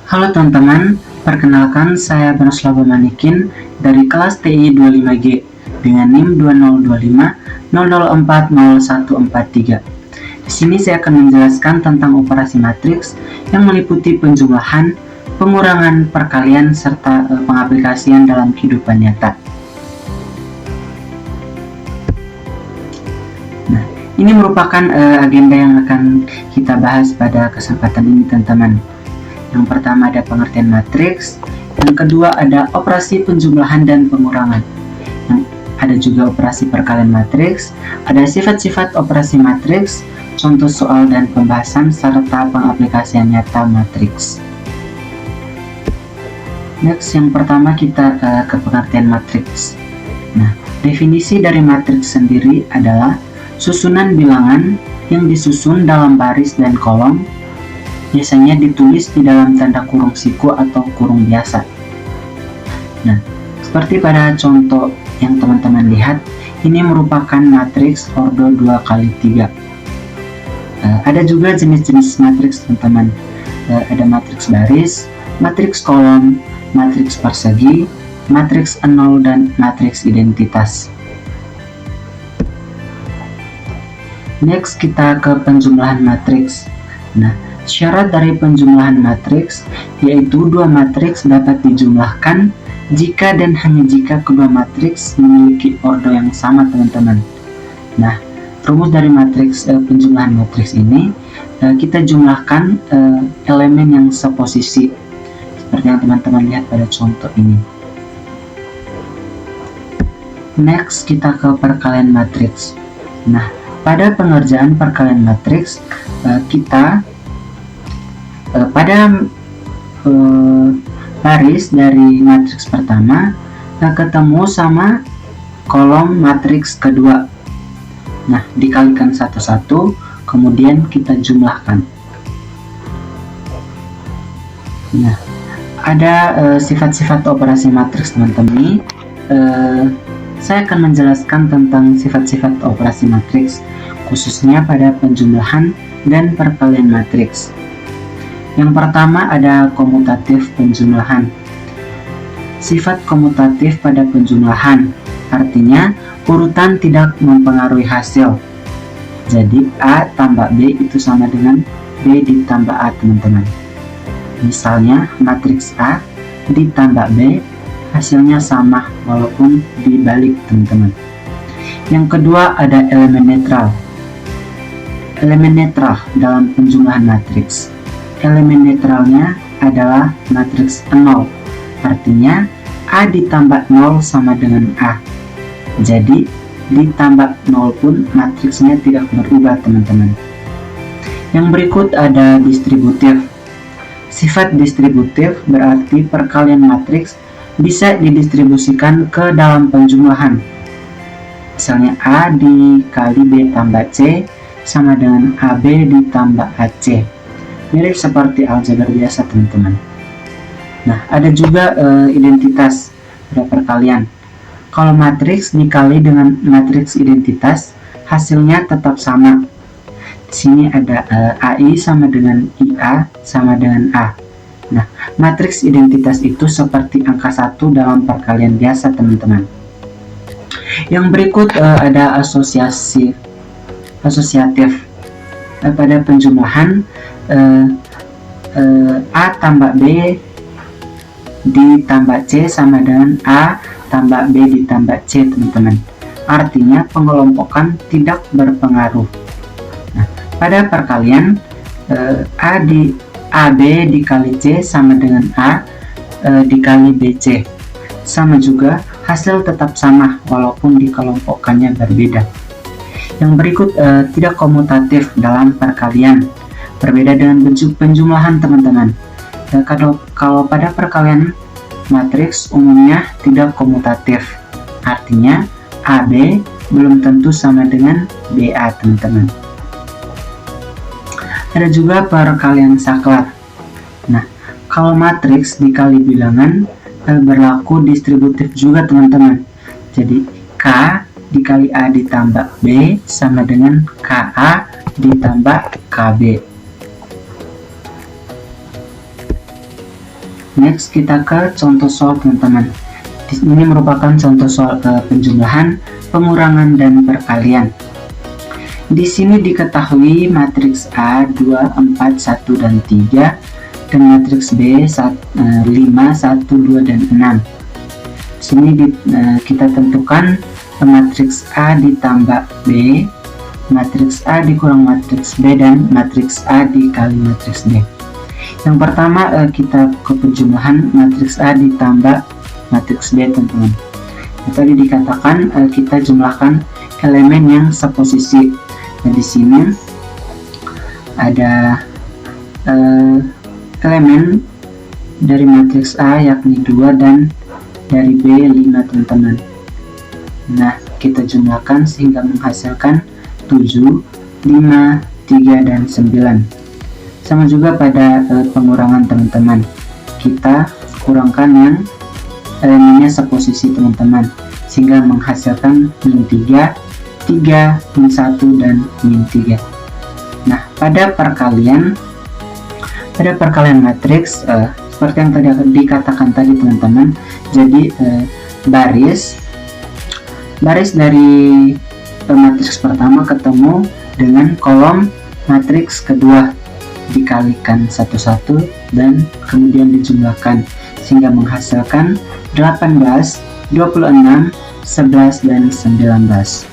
Halo teman-teman, perkenalkan saya Bernoslava Manikin dari kelas TI 25G dengan NIM 202500404143. Di sini saya akan menjelaskan tentang operasi matriks yang meliputi penjumlahan, pengurangan, perkalian, serta pengaplikasian dalam kehidupan nyata. Nah, ini merupakan agenda yang akan kita bahas pada kesempatan ini teman-teman. Yang pertama ada pengertian matriks, yang kedua ada operasi penjumlahan dan pengurangan. Ada juga operasi perkalian matriks, ada sifat-sifat operasi matriks, contoh soal dan pembahasan, serta pengaplikasian nyata matriks. Next, yang pertama kita ke pengertian matriks. Nah, definisi dari matriks sendiri adalah susunan bilangan yang disusun dalam baris dan kolom, biasanya ditulis di dalam tanda kurung siku atau kurung biasa. Nah, seperti pada contoh yang teman-teman lihat, ini merupakan matriks ordo 2x3. Ada juga jenis-jenis matriks teman-teman. Ada matriks baris, matriks kolom, matriks persegi, matriks nol, dan matriks identitas. Next, kita ke penjumlahan matriks. Nah, syarat dari penjumlahan matriks yaitu dua matriks dapat dijumlahkan jika dan hanya jika kedua matriks memiliki ordo yang sama teman-teman. Nah, rumus dari matriks penjumlahan matriks ini kita jumlahkan elemen yang seposisi seperti yang teman-teman lihat pada contoh ini. Next, kita ke perkalian matriks. Nah, pada pengerjaan perkalian matriks kita pada baris dari matriks pertama ketemu sama kolom matriks kedua. Nah, dikalikan satu-satu, kemudian kita jumlahkan. Nah, ada sifat-sifat operasi matriks teman-teman. Saya akan menjelaskan tentang sifat-sifat operasi matriks, khususnya pada penjumlahan dan perkalian matriks. Yang pertama ada komutatif penjumlahan. Sifat komutatif pada penjumlahan artinya urutan tidak mempengaruhi hasil. Jadi A tambah B itu sama dengan B ditambah A teman-teman. Misalnya matriks A ditambah B hasilnya sama walaupun dibalik teman-teman. Yang kedua ada elemen netral. Elemen netral dalam penjumlahan matriks. Elemen netralnya adalah matriks 0, artinya A ditambah 0 sama dengan A. Jadi ditambah 0 pun matriksnya tidak berubah teman-teman. Yang berikut ada distributif. Sifat distributif berarti perkalian matriks bisa didistribusikan ke dalam penjumlahan. Misalnya A dikali B tambah C sama dengan AB ditambah AC. Mirip seperti aljabar biasa teman-teman. Nah, ada juga identitas pada perkalian. Kalau matriks dikali dengan matriks identitas, hasilnya tetap sama. Di sini ada AI sama dengan IA sama dengan A. Nah, matriks identitas itu seperti angka 1 dalam perkalian biasa teman-teman. Yang berikut ada asosiatif. Pada penjumlahan A tambah B ditambah C sama dengan A tambah B ditambah C teman-teman. Artinya pengelompokan tidak berpengaruh. Nah, pada perkalian AB dikali C sama dengan A dikali BC. Sama juga hasil tetap sama walaupun dikelompokkannya berbeda. Yang berikut tidak komutatif dalam perkalian. Berbeda dengan penjumlahan teman-teman. Kalau pada perkalian matriks umumnya tidak komutatif. Artinya AB belum tentu sama dengan BA teman-teman. Ada juga perkalian saklar. Nah, kalau matriks dikali bilangan berlaku distributif juga teman-teman. Jadi K dikali A ditambah B sama dengan KA ditambah KB. Next kita ke contoh soal teman-teman. Ini merupakan contoh soal penjumlahan, pengurangan, dan perkalian. Di sini diketahui matriks A 2, 4, 1, dan 3 dan matriks B 5, 1, 2, dan 6. Di sini kita tentukan matriks A ditambah B, matriks A dikurang matriks B, dan matriks A dikali matriks B. Yang pertama kita ke penjumlahan matriks A ditambah matriks B, teman-teman. Tadi dikatakan kita jumlahkan elemen yang seposisi. Nah, di sini ada elemen dari matriks A yakni 2 dan dari B 5, teman-teman. Nah, kita jumlahkan sehingga menghasilkan 7, 5, 3, dan 9. Sama juga pada pengurangan, teman-teman. Kita kurangkan yang elemennya seposisi, teman-teman, sehingga menghasilkan min 3, 3, min 1, dan min 3. Nah, pada perkalian matriks seperti yang tadi dikatakan tadi, teman-teman. Jadi baris dari matriks pertama ketemu dengan kolom matriks kedua, dikalikan satu-satu dan kemudian dijumlahkan sehingga menghasilkan 18, 26, 11, dan 19.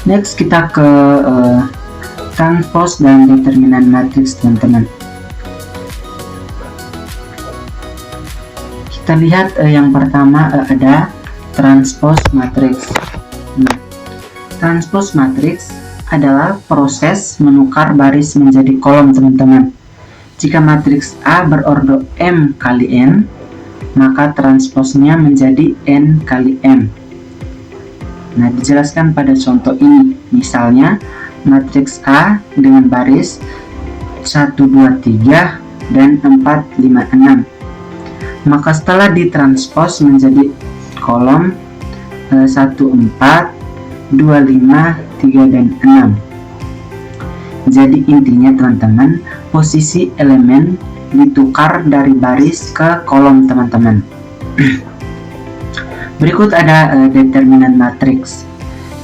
Next kita ke transpose dan determinan matriks, teman-teman. Kita lihat yang pertama ada transpose matriks. Nah, transpose matriks adalah proses menukar baris menjadi kolom, teman-teman. Jika matriks A berordo M kali N, maka transposnya menjadi N kali M. Nah, dijelaskan pada contoh ini. Misalnya, matriks A dengan baris 1, 2, 3, dan 4, 5, 6. Maka setelah ditranspos menjadi kolom 1, 4, 2, 5, 3, dan 6. Jadi intinya, teman-teman, posisi elemen ditukar dari baris ke kolom, teman-teman. Berikut ada determinan matriks.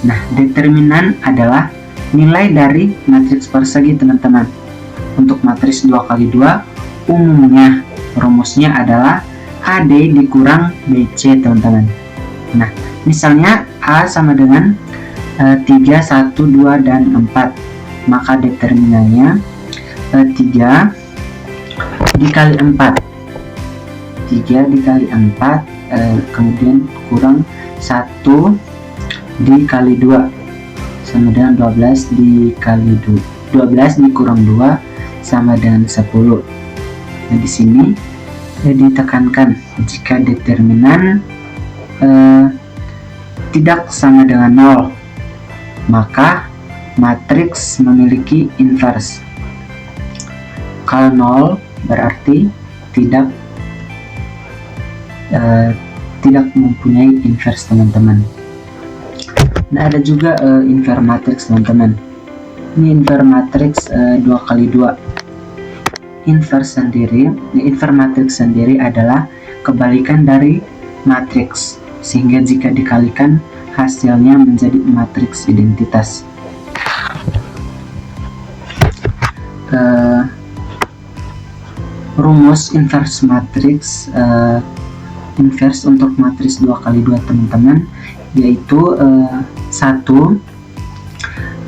Nah, determinan adalah nilai dari matriks persegi, teman-teman. Untuk matriks 2 kali 2, umumnya rumusnya adalah AD dikurang BC, teman-teman. Nah, misalnya A sama dengan 3, 1, 2, dan 4. Maka determinannya 3 dikali 4. 3 dikali 4 kemudian kurang 1 dikali 2 sama dengan 12 dikali 12 dikurang 2 sama dengan 10. Nah, di sini ditekankan jika determinan tidak sama dengan 0, maka matriks memiliki inverse. Kalau 0 berarti tidak mempunyai inverse, teman-teman. Nah, ada juga inverse matrix, teman-teman. Ini inverse matrix 2 kali 2. Inverse matrix sendiri adalah kebalikan dari matriks, sehingga jika dikalikan hasilnya menjadi matriks identitas. Rumus inverse matrix inverse untuk matriks 2 kali 2, teman-teman, yaitu 1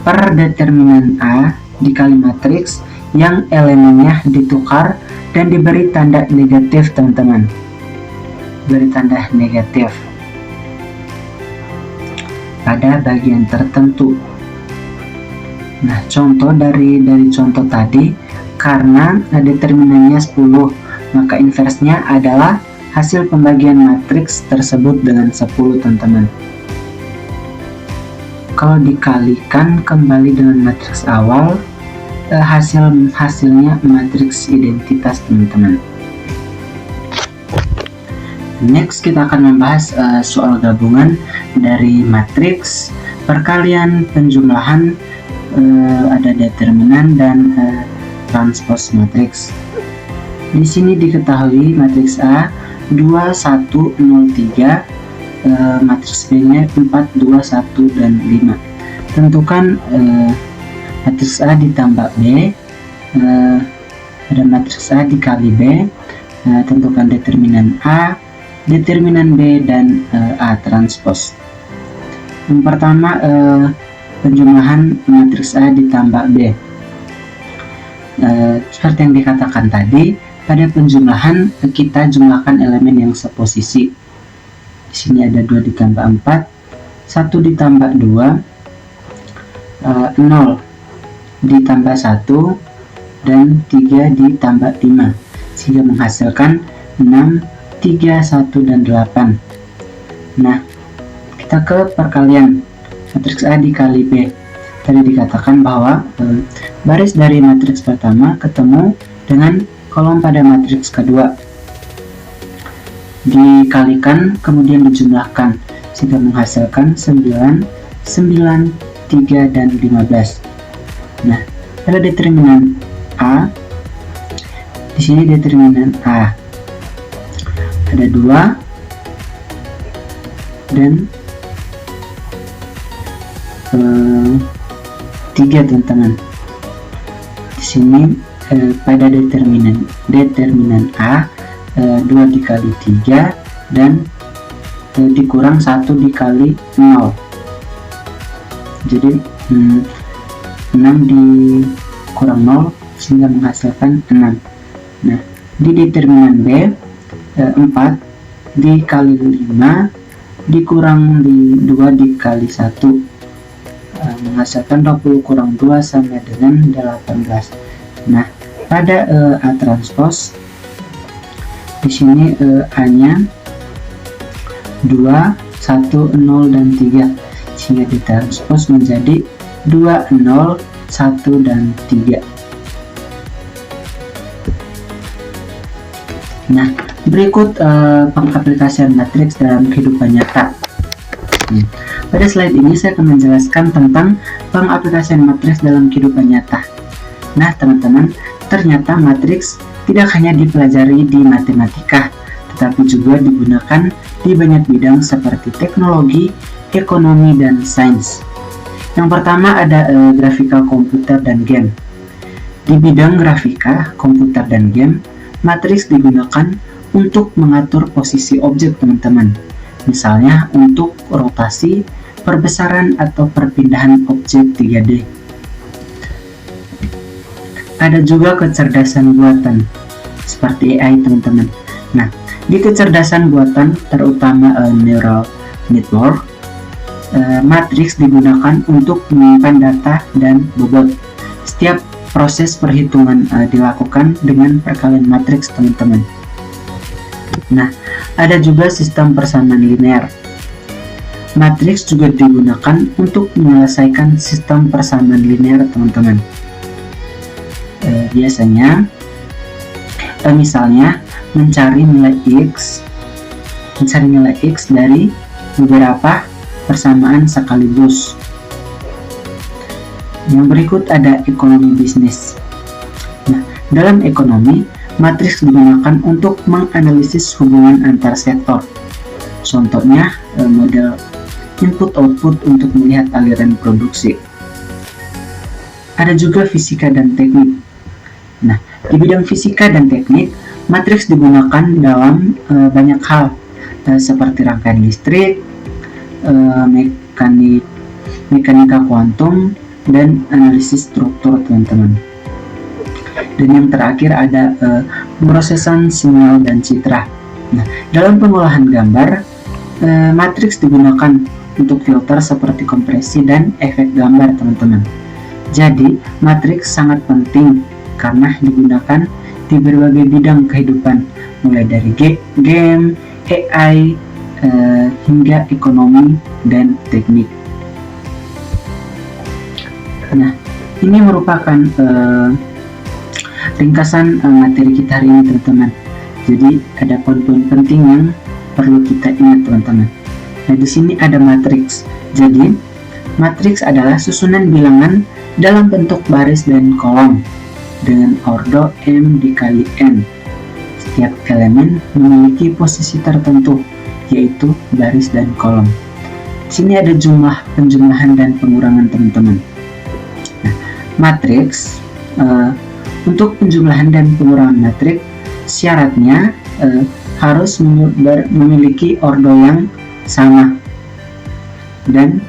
per determinan A dikali matriks yang elemennya ditukar dan diberi tanda negatif, teman-teman. Beri tanda negatif pada bagian tertentu. Nah, contoh dari contoh tadi, karena determinannya 10, maka inversnya adalah hasil pembagian matriks tersebut dengan 10, teman-teman. Kalau dikalikan kembali dengan matriks awal, hasilnya matriks identitas, teman-teman. Next kita akan membahas soal gabungan dari matriks, perkalian, penjumlahan, ada determinan, dan transpose matriks. Di sini diketahui matriks A 2, 1, 0, 3, matriks B-nya 4, 2, 1, dan 5. Tentukan matriks A ditambah B, ada matriks A dikali B, tentukan determinan A, determinan B, dan A transpose. Yang pertama, penjumlahan matriks A ditambah B. Seperti yang dikatakan tadi, pada penjumlahan kita jumlahkan elemen yang seposisi. Di sini ada 2 ditambah 4, 1 ditambah 2, 0 ditambah 1, dan 3 ditambah 5, sehingga menghasilkan 6, 3, 1, dan 8. Nah, kita ke perkalian matriks A dikali B. Tadi dikatakan bahwa baris dari matriks pertama ketemu dengan kolom pada matriks kedua, dikalikan kemudian dijumlahkan sehingga menghasilkan 9, 9, 3, dan 15. Nah, pada determinan A, di sini determinan A ada 2 dan 3, teman-teman. Di sini pada determinan A 2 dikali 3 dan dikurang 1 dikali 0, jadi 6 dikurang 0 sehingga menghasilkan 6. Nah, di determinan B 4 dikali 5 dikurang 2 dikali 1, menghasilkan 20 kurang 2 sama dengan 18. Nah, pada A transpose di sini A-nya 2, 1, 0, dan 3, sehingga ditranspose menjadi 2, 0, 1, dan 3. Nah, berikut pengaplikasian matriks dalam kehidupan nyata. Pada slide ini saya akan menjelaskan tentang pengaplikasian matriks dalam kehidupan nyata. Nah, teman-teman, ternyata matriks tidak hanya dipelajari di matematika, tetapi juga digunakan di banyak bidang seperti teknologi, ekonomi, dan sains. Yang pertama ada grafika komputer dan game. Di bidang grafika, komputer, dan game, matriks digunakan untuk mengatur posisi objek, teman-teman. Misalnya untuk rotasi, perbesaran, atau perpindahan objek 3D. Ada juga kecerdasan buatan seperti AI, teman-teman. Nah, di kecerdasan buatan terutama neural network, matriks digunakan untuk menyimpan data dan bobot. Setiap proses perhitungan dilakukan dengan perkalian matriks, teman-teman. Nah, ada juga sistem persamaan linear. Matriks juga digunakan untuk menyelesaikan sistem persamaan linear, teman-teman. Biasanya misalnya mencari nilai x dari beberapa persamaan sekaligus. Yang berikut ada ekonomi bisnis. Nah, dalam ekonomi, matriks digunakan untuk menganalisis hubungan antar sektor. Contohnya model input-output untuk melihat aliran produksi. Ada juga fisika dan teknik. Nah, di bidang fisika dan teknik, matriks digunakan dalam banyak hal, seperti rangkaian listrik, mekanika kuantum, dan analisis struktur, teman-teman. Dan yang terakhir ada pemrosesan sinyal dan citra. Nah, dalam pengolahan gambar, matriks digunakan untuk filter seperti kompresi dan efek gambar, teman-teman. Jadi, matriks sangat penting karena digunakan di berbagai bidang kehidupan, mulai dari game, AI, hingga ekonomi dan teknik. Nah, ini merupakan ringkasan materi kita hari ini, teman-teman. Jadi ada poin-poin penting yang perlu kita ingat, teman-teman. Nah, di sini ada matriks. Jadi matriks adalah susunan bilangan dalam bentuk baris dan kolom dengan ordo M dikali N. Setiap elemen memiliki posisi tertentu, yaitu baris dan kolom. Di sini ada jumlah penjumlahan dan pengurangan teman-teman. Nah, matriks untuk penjumlahan dan pengurangan matriks syaratnya harus memiliki ordo yang sama dan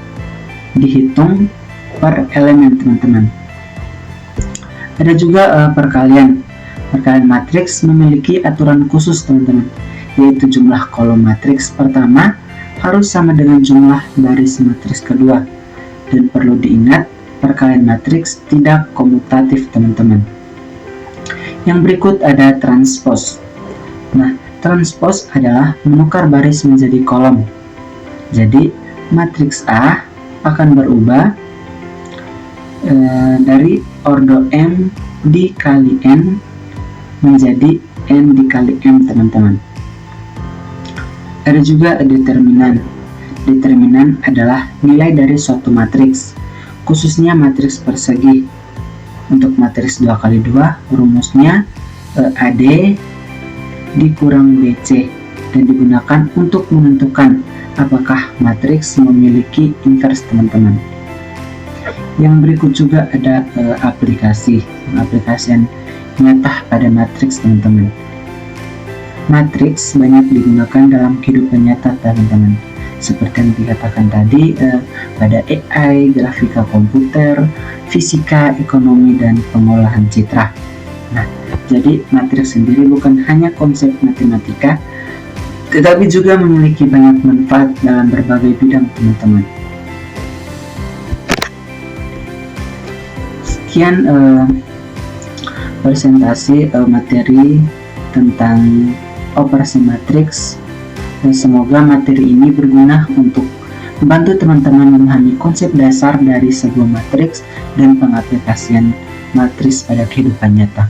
dihitung per elemen teman-teman. Ada juga perkalian. Perkalian matriks memiliki aturan khusus teman-teman, yaitu jumlah kolom matriks pertama harus sama dengan jumlah baris matriks kedua. Dan perlu diingat, perkalian matriks tidak komutatif teman-teman. Yang berikut ada transpose. Nah, transpose adalah menukar baris menjadi kolom. Jadi matriks A akan berubah dari ordo M dikali N menjadi N dikali M teman-teman. Ada juga determinan. Determinan adalah nilai dari suatu matriks, khususnya matriks persegi. Untuk matriks 2x2 rumusnya AD dikurang BC dan digunakan untuk menentukan apakah matriks memiliki invers teman-teman. Yang berikut juga ada aplikasian nyata pada matriks teman-teman. Matriks banyak digunakan dalam kehidupan nyata teman-teman, seperti yang dikatakan tadi pada AI, grafika komputer, fisika, ekonomi, dan pengolahan citra. Nah, jadi matriks sendiri bukan hanya konsep matematika, tetapi juga memiliki banyak manfaat dalam berbagai bidang teman-teman. Sekian presentasi materi tentang operasi matriks. Semoga materi ini berguna untuk membantu teman-teman memahami konsep dasar dari sebuah matriks dan pengaplikasian matriks pada kehidupan nyata.